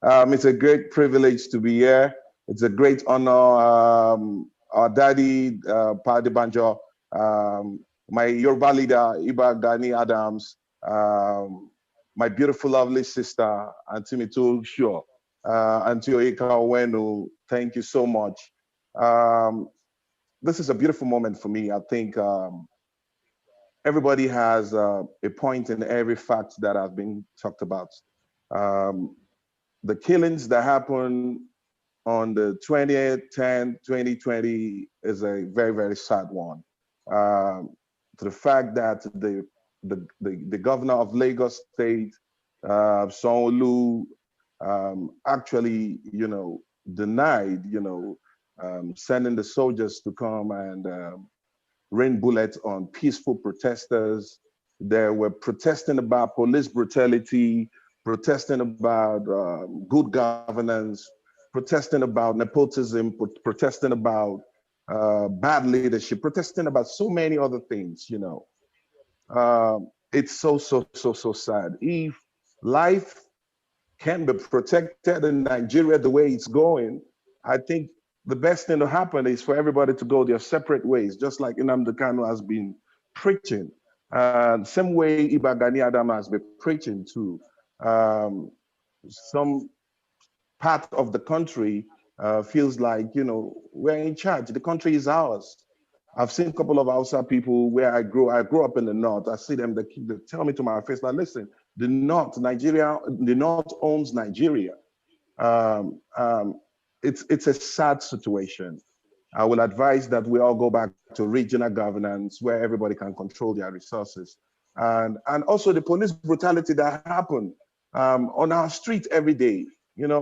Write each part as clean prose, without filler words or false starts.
It's a great privilege to be here. It's a great honor. Our daddy, Paddy Banjo, my Yoruba leader, Iba Gani Adams, my beautiful, lovely sister, Auntie Mitul Sure, Auntie Oika Owenu, thank you so much. This is a beautiful moment for me. I think everybody has a point in every fact that have been talked about. Um, the killings that happened on the 20th, 10th, 2020 is a very, very sad one. To the fact that the governor of Lagos State, Sanwo-Olu, actually, denied, sending the soldiers to come and rain bullets on peaceful protesters. They were protesting about police brutality, protesting about good governance, protesting about nepotism, protesting about bad leadership, protesting about so many other things. It's so sad. If life can be protected in Nigeria the way it's going, I think the best thing to happen is for everybody to go their separate ways, just like Nnamdi Kanu has been preaching. Same way Iba Gani Adam has been preaching too. Some part of the country feels like, we're in charge. The country is ours. I've seen a couple of Hausa people where I grew up in the North. I see them, they tell me to my face, like, listen, the North owns Nigeria. Um, um, it's a sad situation. I will advise that we all go back to regional governance where everybody can control their resources. And also the police brutality that happened on our street every day. A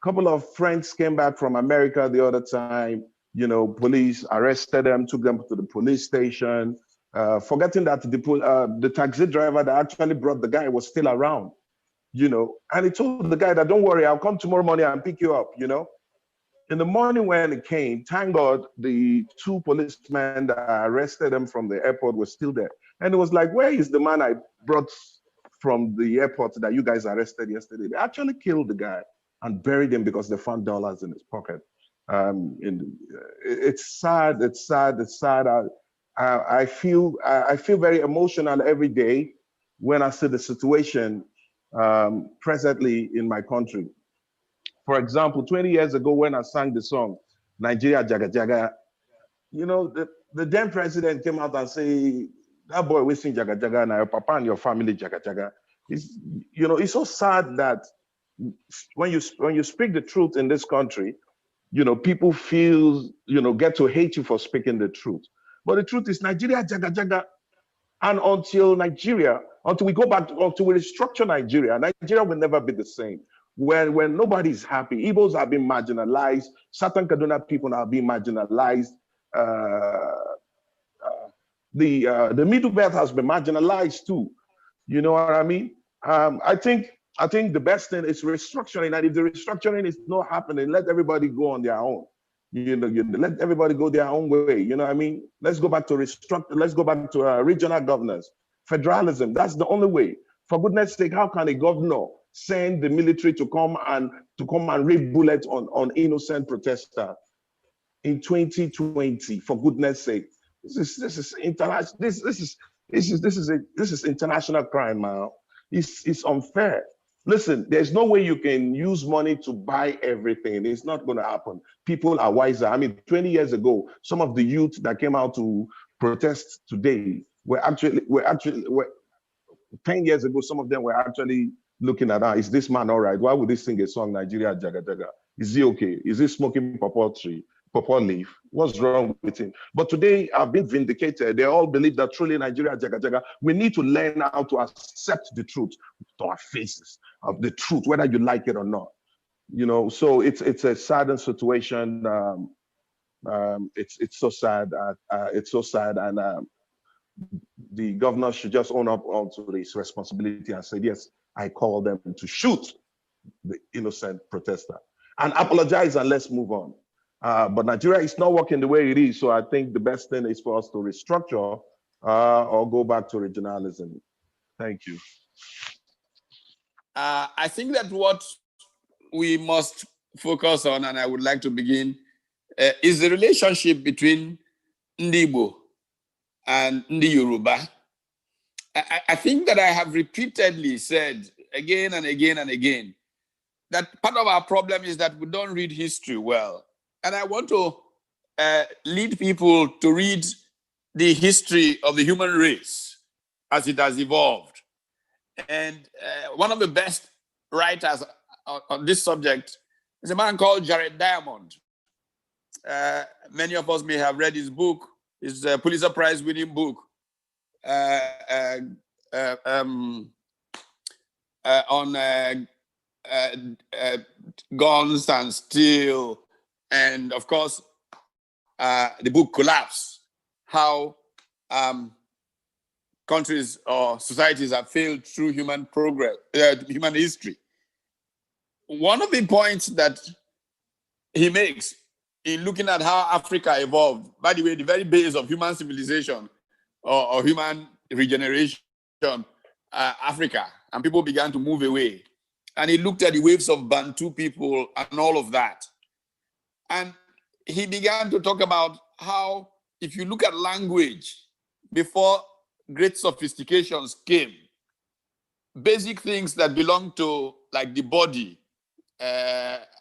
couple of friends came back from America the other time. Police arrested them, took them to the police station, forgetting that the taxi driver that actually brought the guy was still around. And he told the guy that, don't worry, I'll come tomorrow morning and pick you up. In the morning when it came, thank God, the two policemen that arrested him from the airport were still there. And it was like, where is the man I brought from the airport that you guys arrested yesterday? They actually killed the guy and buried him because they found dollars in his pocket. It's sad. It's sad. It's sad. I feel very emotional every day when I see the situation presently in my country. For example, 20 years ago when I sang the song, Nigeria Jaga Jaga, the then president came out and say, that boy will sing Jaga Jaga, now your papa and your family Jaga Jaga. It's so sad that when you speak the truth in this country, people feel, get to hate you for speaking the truth. But the truth is Nigeria Jaga Jaga. And until we go back, until we restructure Nigeria will never be the same. When nobody's happy, Igbos are being marginalized, certain Kaduna people are being marginalized, the Middle Belt has been marginalized too. You know what I mean? I think the best thing is restructuring, and if the restructuring is not happening, let everybody go on their own. Let everybody go their own way. You know what I mean? Let's go back to restructure. Let's go back to regional governance, federalism. That's the only way. For goodness sake, how can a governor send the military to come and rain bullets on innocent protesters in 2020? For goodness sake, this is international. This is international crime, man. It's unfair. Listen, there's no way you can use money to buy everything. It's not going to happen. People are wiser. I mean, 20 years ago, some of the youth that came out to protest today were 10 years ago, some of them were actually looking at, is this man all right? Why would he sing a song, Nigeria Jaga Jaga? Is he okay? Is he smoking pawpaw leaf? What's wrong with him? But today, I've been vindicated. They all believe that truly Nigeria Jaga Jaga. We need to learn how to accept the truth to our faces of the truth, whether you like it or not. So it's a saddened situation. It's so sad. It's so sad, and the governor should just own up to his responsibility and say, yes, I called them to shoot the innocent protester and apologize, and let's move on. But Nigeria is not working the way it is. So I think the best thing is for us to restructure or go back to regionalism. Thank you. I think that what we must focus on, and I would like to begin, is the relationship between Ndi Igbo and Ndi Yoruba. I think that I have repeatedly said again and again and again that part of our problem is that we don't read history well. And I want to lead people to read the history of the human race as it has evolved. And one of the best writers on this subject is a man called Jared Diamond. Many of us may have read his book, his Pulitzer Prize winning book, on guns and steel, and of course, the book Collapse, how countries or societies have failed through human progress, human history. One of the points that he makes in looking at how Africa evolved, by the way, the very base of human civilization or human regeneration, Africa, and people began to move away. And he looked at the waves of Bantu people and all of that. And he began to talk about how, if you look at language, before great sophistications came, basic things that belong to, like the body,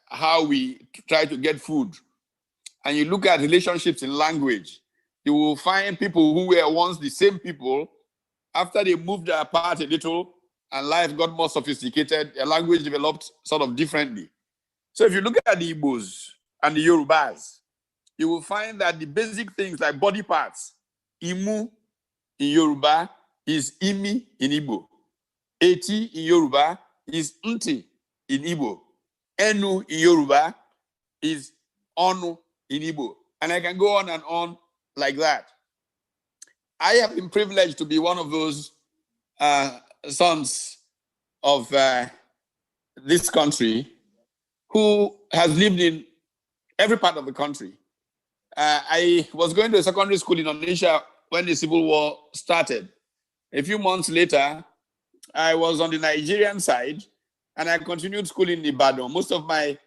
how we try to get food, and you look at relationships in language, you will find people who were once the same people, after they moved apart a little and life got more sophisticated, their language developed sort of differently. So if you look at the Igbos and the Yorubas, you will find that the basic things like body parts, Imu in Yoruba is Imi in Igbo. Eti in Yoruba is Nti in Igbo. Enu in Yoruba is Onu in Igbo. And I can go on and on like that. I have been privileged to be one of those sons of this country who has lived in every part of the country. I was going to a secondary school in Onitsha when the Civil War started. A few months later, I was on the Nigerian side and I continued school in Ibadan. Most of my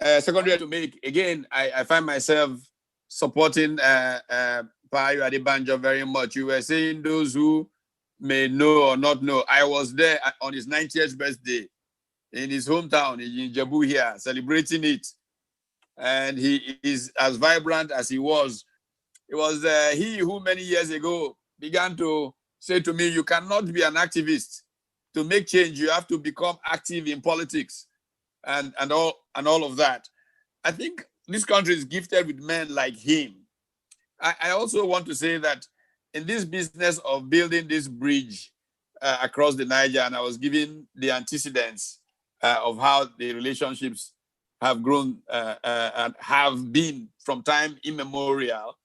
secondary to make, again, I find myself supporting Payo Adebanjo very much. You were saying those who may know or not know. I was there on his 90th birthday in his hometown in Jabu here, celebrating it. And he is as vibrant as he was. It was he who many years ago began to say to me, you cannot be an activist. To make change, you have to become active in politics and all of that. I think this country is gifted with men like him. I also want to say that in this business of building this bridge across the Niger, and I was giving the antecedents of how the relationships have grown and have been from time immemorial.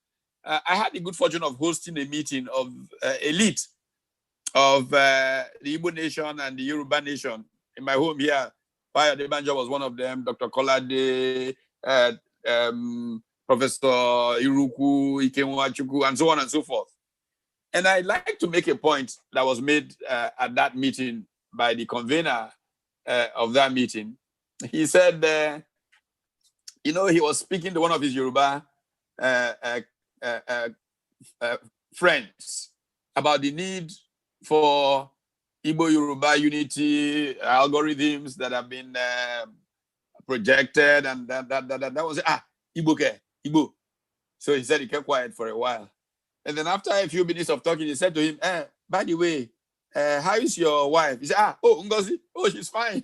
I had the good fortune of hosting a meeting of elite of the Igbo nation and the Yoruba nation in my home here. Payo Adebanjo was one of them, Dr. Kolade, Professor Iruku, Ikenwachukwu, and so on and so forth. And I'd like to make a point that was made at that meeting by the convener of that meeting. He said, he was speaking to one of his Yoruba friends about the need for Igbo Yoruba unity algorithms that have been projected, and that was Igbo. So he said he kept quiet for a while. And then after a few minutes of talking, he said to him, by the way, how is your wife? He said, Ngozi, she's fine.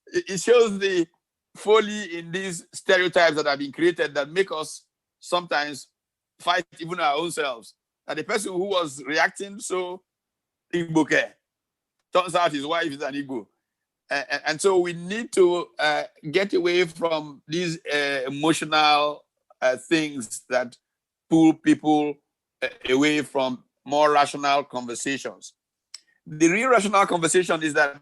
It shows the folly in these stereotypes that have been created that make us sometimes fight even our own selves. And the person who was reacting so Igbo turns out his wife is an Igbo. And so we need to get away from these emotional things that pull people away from more rational conversations. The real rational conversation is that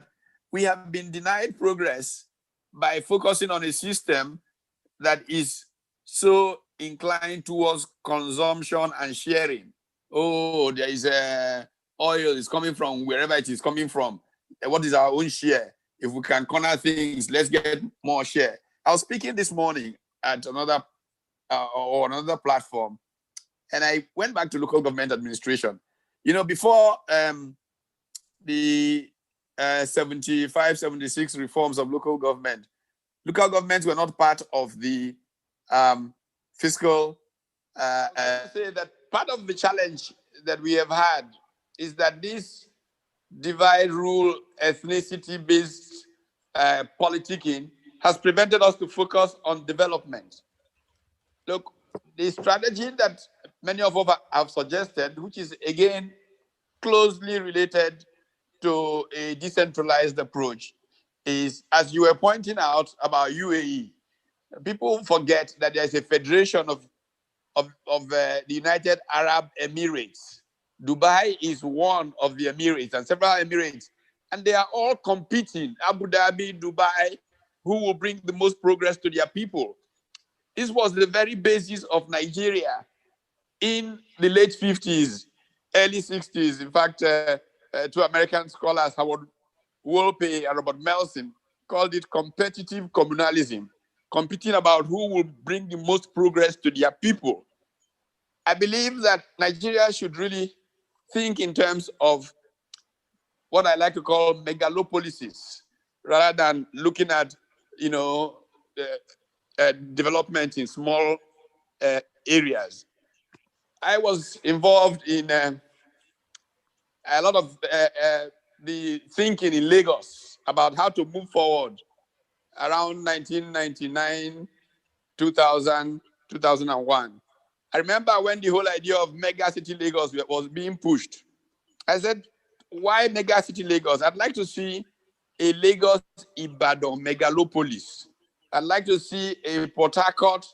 we have been denied progress by focusing on a system that is so inclined towards consumption and sharing. Oh, there is oil is coming from wherever it is coming from. What is our own share? If we can corner things, let's get more share. I was speaking this morning at another platform, and I went back to local government administration. You know, before the 75, 76 reforms of local governments were not part of the fiscal. I say that part of the challenge that we have had is that this divide, rule, ethnicity-based politicking has prevented us to focus on development. Look, the strategy that many of us have suggested, which is again closely related to a decentralized approach, is, as you were pointing out about UAE, people forget that there's a federation of the United Arab Emirates. Dubai is one of the Emirates and several Emirates, and they are all competing. Abu Dhabi, Dubai, who will bring the most progress to their people. This was the very basis of Nigeria in the late 50s, early 60s. In fact, two American scholars, Howard Wolpe and Robert Melson, called it competitive communalism, competing about who will bring the most progress to their people. I believe that Nigeria should really think in terms of what I like to call megalopolises, rather than looking at, development in small areas. I was involved in a lot of the thinking in Lagos about how to move forward around 1999, 2000, 2001. I remember when the whole idea of mega city Lagos was being pushed. I said, why mega city Lagos? I'd like to see a Lagos Ibadan megalopolis. I'd like to see a Port Harcourt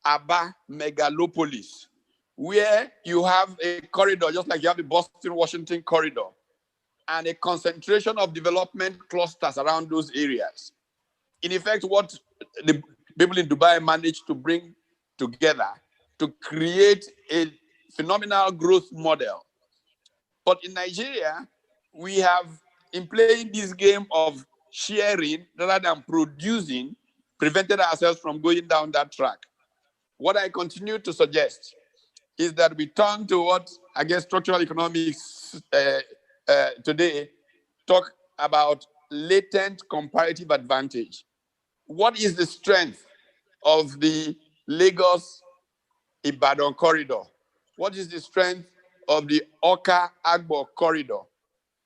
Aba megalopolis, where you have a corridor, just like you have the Boston-Washington corridor, and a concentration of development clusters around those areas. In effect, what the people in Dubai managed to bring together to create a phenomenal growth model. But in Nigeria, we have, in playing this game of sharing rather than producing, prevented ourselves from going down that track. What I continue to suggest is that we turn to what, I guess, structural economics today talk about latent comparative advantage. What is the strength of the Lagos-Ibadan corridor? What is the strength of the Oka-Agbo corridor?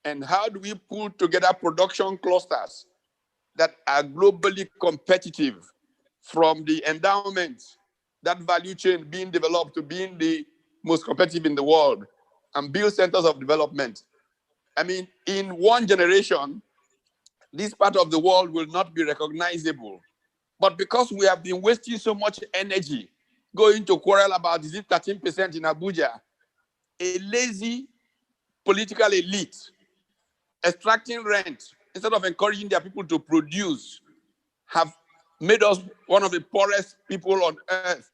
And how do we pull together production clusters that are globally competitive, from the endowment, that value chain being developed to being the most competitive in the world, and build centers of development? I mean, in one generation, this part of the world will not be recognizable. But because we have been wasting so much energy going to quarrel about, is it 13% in Abuja, a lazy political elite extracting rent instead of encouraging their people to produce have made us one of the poorest people on earth,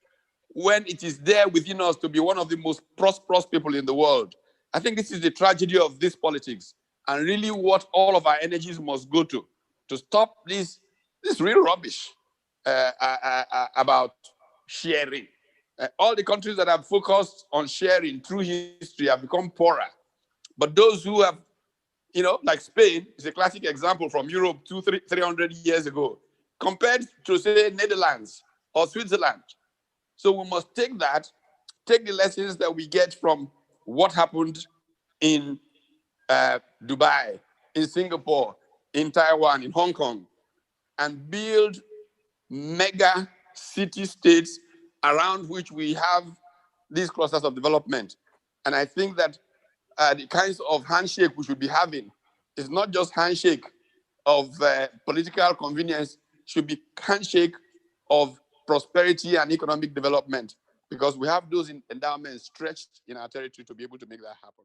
when it is there within us to be one of the most prosperous people in the world. I think this is the tragedy of this politics, and really what all of our energies must go to stop this real rubbish about sharing. All the countries that have focused on sharing through history have become poorer. But those who have, like Spain is a classic example from Europe 300 years ago, compared to, say, Netherlands or Switzerland. So we must take the lessons that we get from what happened in Dubai, in Singapore, in Taiwan, in Hong Kong, and build mega city states around which we have these clusters of development. And I think that the kinds of handshake we should be having is not just handshake of political convenience, should be handshake of prosperity and economic development, because we have those endowments stretched in our territory to be able to make that happen.